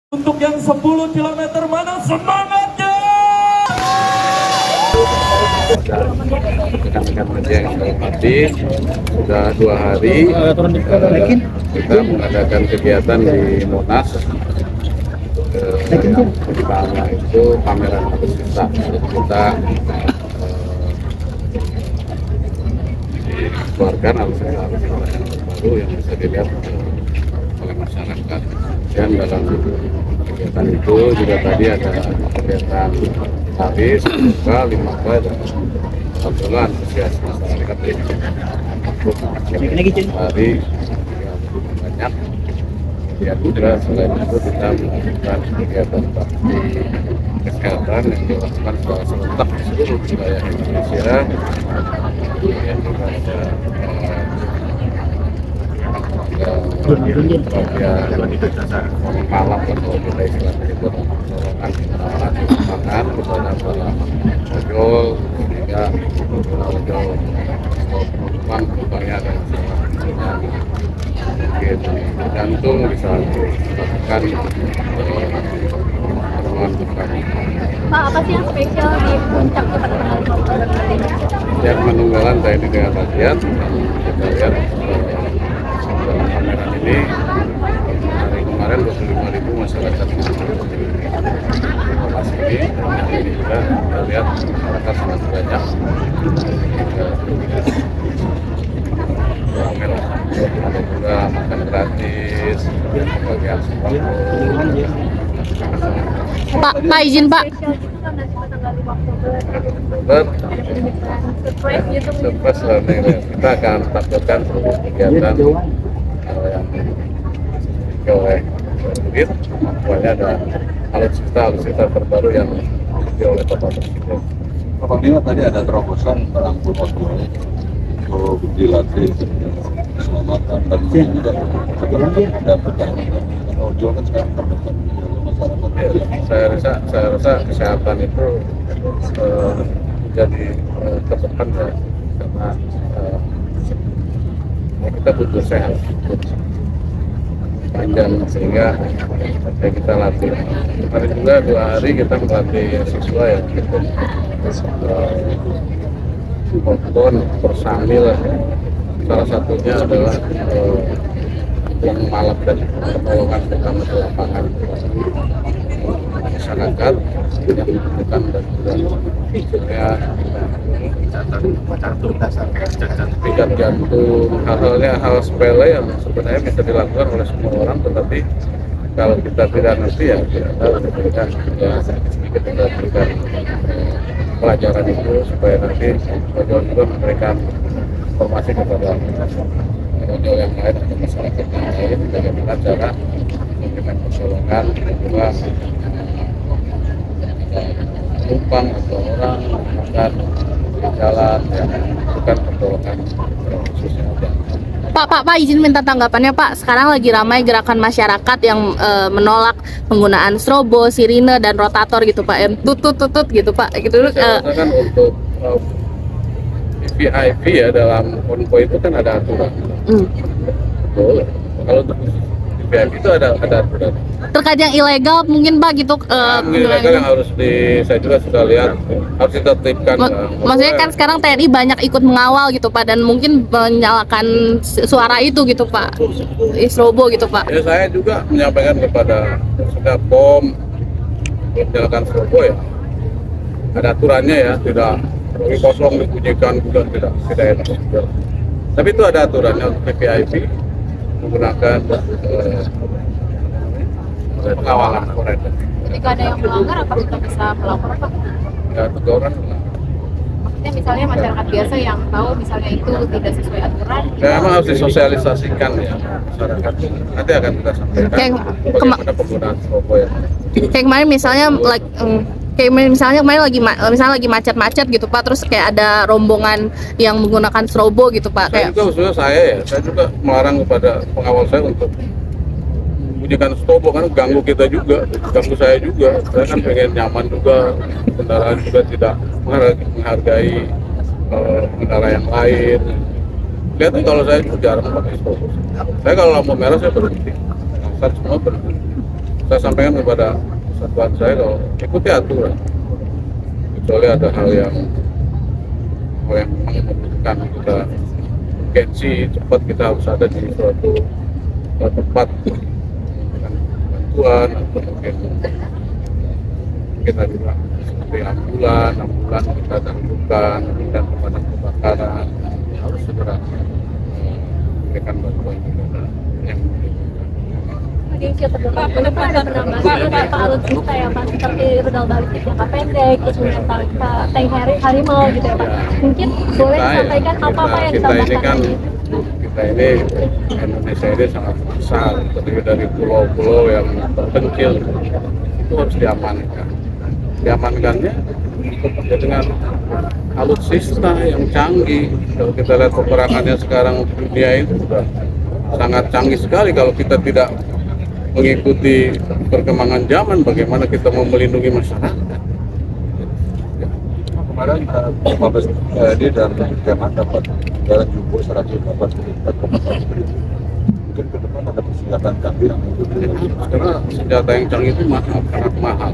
Untuk yang 10 km mana semangatnya? Rekan-rekan media yang saya hormati, sudah 2 hari kita mengadakan kegiatan di Monas. Yang pertama itu pameran alutsista. Kita dikeluarkan alutsista yang baru yang bisa dilihat oleh masyarakat. Dan dalam kegiatan itu juga tadi ada kegiatan habis, buka, 5K dan alhamdulillah antusias masyarakat hari banyak. Ya juga selain itu kita melakukan kegiatan bakti kesehatan yang dilakukan secara serentak di seluruh wilayah Indonesia. Kemudian juga ada malam atau kita istilahnya itu penolongan makan kepada para ojol sehingga ojol penumpangnya ada masalah mungkin jantung bisa dilakukan penolongan bukan. Pak, apa sih yang spesial di puncak peternakan Oktober ini? Yang menunggalan TNI dengan latihan kita lihat dalam pameran ini hari kemarin 25.000 masyarakat di lokasi ini juga kita lihat masyarakat sangat banyak. Ada juga makan gratis, pembagian sembako. Pak izin Pak. Spesial gitu kan nanti tanggal 5 Oktober. Surprise gitu. Surprise learning, kita akan tampilkan seluruh kegiatan yang dimiliki oleh Unit, pokoknya ada alutsista terbaru yang dimiliki oleh Bapak Presiden. Pak Panglima, tadi ada terobosan merangkul ojol untuk dilatih keselamatan dan juga ada perjalanan ojol kan sekarang terdekat oleh masyarakat. Ya, saya rasa kesehatan itu menjadi terdepan ya, karena kita butuh sehat panjang sehingga kita latih. Kemarin juga 2 hari kita melatih siswa ya, motor personil. Salah satunya adalah yang malam dan pertolongan pertama di lapangan masyarakat yang membutuhkan dan juga pikat jantung, hal sepele yang sebenarnya bisa dilakukan oleh semua orang, tetapi kalau kita tidak ngerti ya kita berikan sedikit kita berikan pelajaran itu supaya nanti ojol juga memberikan informasi kepada ojol yang lain atau masyarakat yang lain bagaimana cara memberikan pertolongan juga penumpang atau orang makan di jalan yang bukan pertolongan khususnya. Pak izin minta tanggapannya Pak. Sekarang lagi ramai gerakan masyarakat yang menolak penggunaan strobo, sirine dan rotator gitu Pak. Yang tutut gitu Pak. Gitu. Saya rasa kan untuk VIP ya dalam konvoy itu kan ada aturan. Boleh. Kalau untuk VIP itu ada aturan. Terkait yang ilegal mungkin Pak gitu. Mungkin ilegal yang harus saya juga sudah lihat harus ditertibkan. Maksudnya kan sekarang TNI banyak ikut mengawal gitu Pak, dan mungkin menyalakan suara itu gitu Pak, strobo gitu Pak. Ya saya juga menyampaikan kepada sudah POM menyalakan strobo ya. Ada aturannya ya, tidak lagi kosong dibunyikan juga tidak enak juga. Tapi itu ada aturannya untuk VIP menggunakan pengawalan koridor. Ketika ada yang melanggar, apa kita bisa melapor Pak? Ya, teguran. Maksudnya misalnya masyarakat biasa yang tahu misalnya itu tidak sesuai aturan. Ya, memang harus disosialisasikan ya masyarakat. Nanti akan kita sampaikan bagaimana penggunaan strobo ya. Kayak kemarin misalnya misalnya lagi macet-macet gitu Pak, terus kayak ada rombongan yang menggunakan strobo gitu Pak. Saya juga khususnya saya juga melarang kepada pengawal saya untuk bunyikan strobo, kan ganggu kita juga, ganggu saya juga. Saya kan pengen nyaman juga, kendaraan juga tidak menghargai pengendara yang lain. Lihat kalau saya juga jarang pakai strobo. Saya kalau lampu merah saya berhenti, semua berhenti. saya sampaikan kepada satuan saya kalau ikuti aturan, kecuali ada hal yang memang membutuhkan kita urgensi cepat, kita harus ada di suatu tempat dengan bantuan atau mungkin kita juga seperti ambulan kita dahulukan dan pemadam kebakaran harus segera memberikan bantuan kepada yang membutuhkan. Pak, kenapa ada penambahan Pak alutsista ya Pak, seperti rudal balistik jangka pendek, terus kemudian tank harimau gitu ya Pak. Mungkin boleh disampaikan apa Pak yang kita ini kan ditambahkan? kita ini Indonesia ini sangat besar, terdiri dari pulau-pulau yang terpencil, itu harus diamankan. Diamankannya ya dengan alutsista yang canggih. Kalau kita lihat peperangannya sekarang dunia itu sudah sangat canggih sekali. Kalau kita tidak mengikuti perkembangan zaman, bagaimana kita mau melindungi masyarakat? Kemarin Mabes TNI dan Kementerian dapat jalan jumbo 184,1 triliun. Mungkin ke depan ada persenjataan canggih yang itu. Karena senjata yang canggih itu mahal, sangat mahal.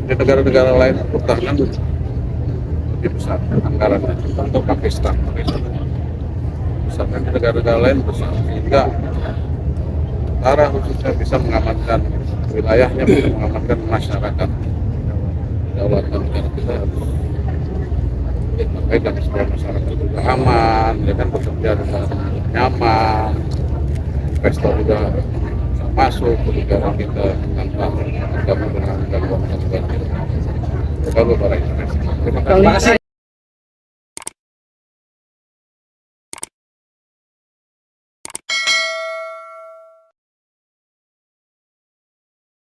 Di negara-negara lain pertahanan lebih besar anggarannya. Contoh Pakistan besarnya, di negara-negara lain besar, sehingga tentara khususnya bisa mengamankan wilayahnya, bisa mengamankan masyarakat. Kedaulatan negara kita harus dipakai supaya masyarakat juga aman, ya kan, bekerja dengan nyaman, investor juga bisa masuk ke negara kita tanpa mengganggu dengan gangguan. Terima kasih.